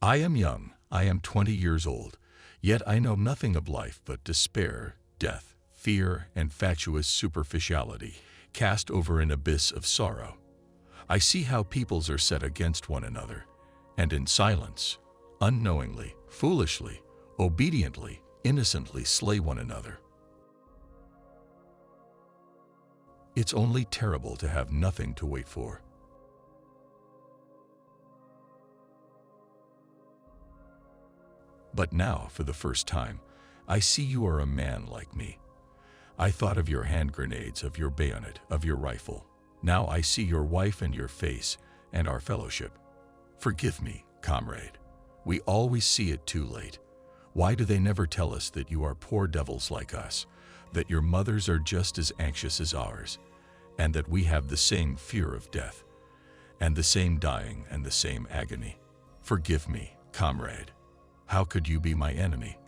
I am young, I am 20 years old, yet I know nothing of life but despair, death, fear, and fatuous superficiality, cast over an abyss of sorrow. I see how peoples are set against one another, and in silence, unknowingly, foolishly, obediently, innocently slay one another. It's only terrible to have nothing to wait for. But now, for the first time, I see you are a man like me. I thought of your hand grenades, of your bayonet, of your rifle. Now I see your wife and your face and our fellowship. Forgive me, comrade. We always see it too late. Why do they never tell us that you are poor devils like us, that your mothers are just as anxious as ours, and that we have the same fear of death, and the same dying and the same agony? Forgive me, comrade. How could you be my enemy?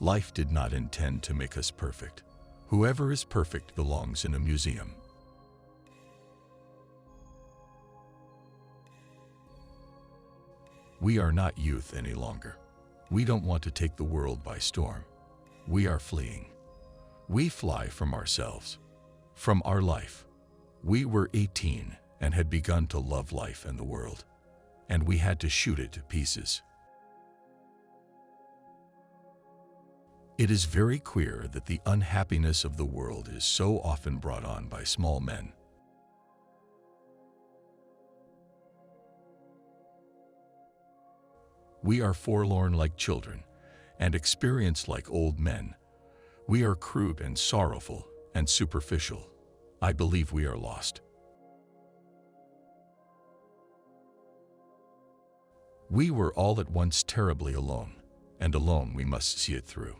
Life did not intend to make us perfect. Whoever is perfect belongs in a museum. We are not youth any longer. We don't want to take the world by storm. We are fleeing. We fly from ourselves, from our life. We were 18 and had begun to love life and the world, and we had to shoot it to pieces. It is very queer that the unhappiness of the world is so often brought on by small men. We are forlorn like children, and experienced like old men. We are crude and sorrowful and superficial. I believe we are lost. We were all at once terribly alone, and alone we must see it through.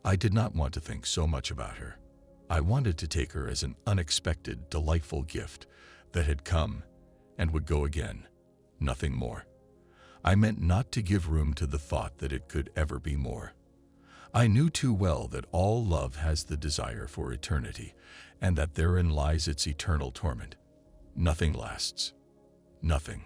I did not want to think so much about her. I wanted to take her as an unexpected, delightful gift that had come and would go again, nothing more. I meant not to give room to the thought that it could ever be more. I knew too well that all love has the desire for eternity, and that therein lies its eternal torment. Nothing lasts. Nothing.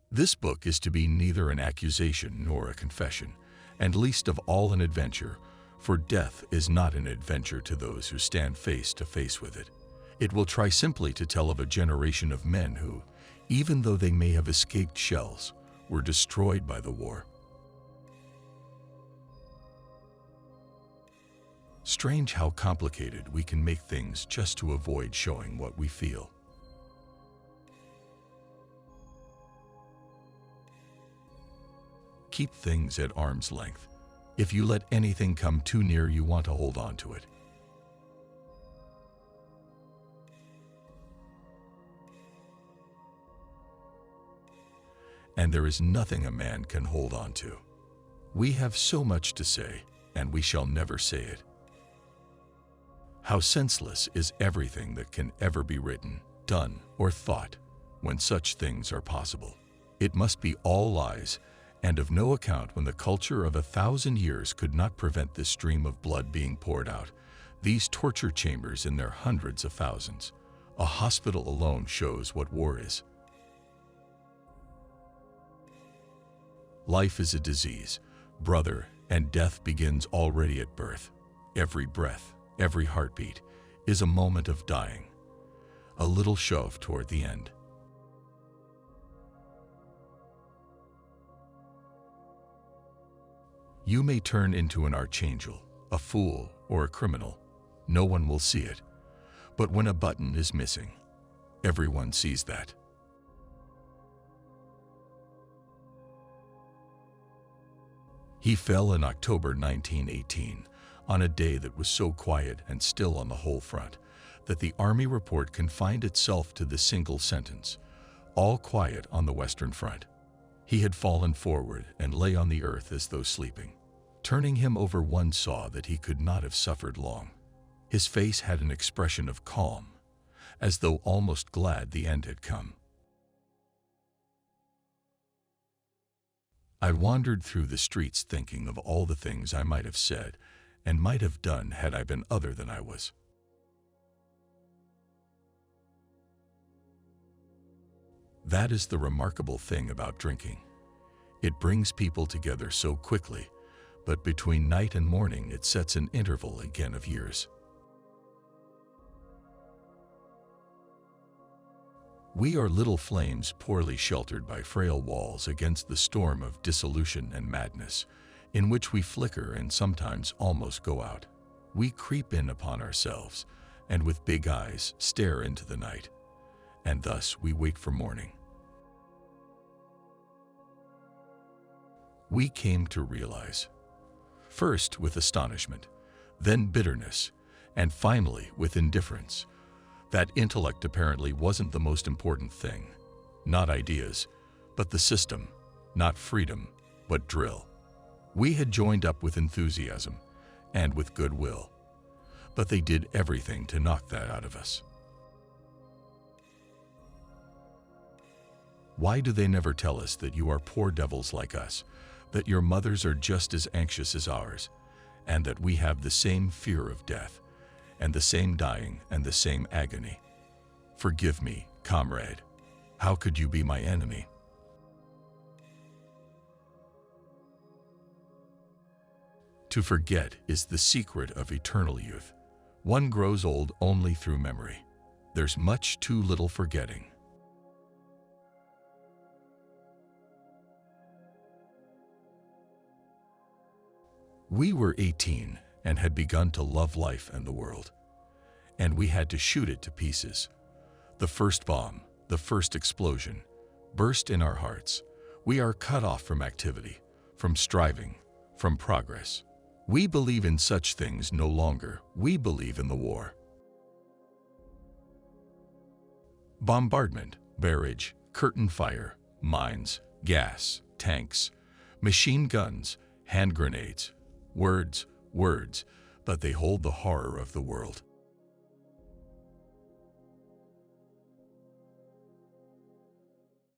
This book is to be neither an accusation nor a confession, and least of all an adventure, for death is not an adventure to those who stand face to face with it. It will try simply to tell of a generation of men who, even though they may have escaped shells, were destroyed by the war. Strange how complicated we can make things just to avoid showing what we feel. Keep things at arm's length. If you let anything come too near, you want to hold on to it. And there is nothing a man can hold on to. We have so much to say, and we shall never say it. How senseless is everything that can ever be written, done, or thought, when such things are possible. It must be all lies, and of no account when the culture of 1,000 years could not prevent this stream of blood being poured out, these torture chambers in their hundreds of thousands. A hospital alone shows what war is. Life is a disease, brother, and death begins already at birth. Every breath, every heartbeat is a moment of dying, a little shove toward the end. You may turn into an archangel, a fool, or a criminal. No one will see it. But when a button is missing, everyone sees that. He fell in October 1918, on a day that was so quiet and still on the whole front, that the Army report confined itself to the single sentence, "All quiet on the Western Front." He had fallen forward and lay on the earth as though sleeping. Turning him over, one saw that he could not have suffered long. His face had an expression of calm, as though almost glad the end had come. I wandered through the streets thinking of all the things I might have said and might have done had I been other than I was. That is the remarkable thing about drinking. It brings people together so quickly, but between night and morning it sets an interval again of years. We are little flames poorly sheltered by frail walls against the storm of dissolution and madness, in which we flicker and sometimes almost go out. We creep in upon ourselves, and with big eyes stare into the night, and thus we wait for morning. We came to realize, first with astonishment, then bitterness, and finally with indifference, that intellect apparently wasn't the most important thing. Not ideas, but the system. Not freedom, but drill. We had joined up with enthusiasm and with goodwill, but they did everything to knock that out of us. Why do they never tell us that you are poor devils like us, that your mothers are just as anxious as ours, and that we have the same fear of death, and the same dying and the same agony? Forgive me, comrade. How could you be my enemy? To forget is the secret of eternal youth. One grows old only through memory. There's much too little forgetting. We were 18 and had begun to love life and the world, and we had to shoot it to pieces. The first bomb, the first explosion, burst in our hearts. We are cut off from activity, from striving, from progress. We believe in such things no longer. We believe in the war. Bombardment, barrage, curtain fire, mines, gas, tanks, machine guns, hand grenades. Words, words, but they hold the horror of the world.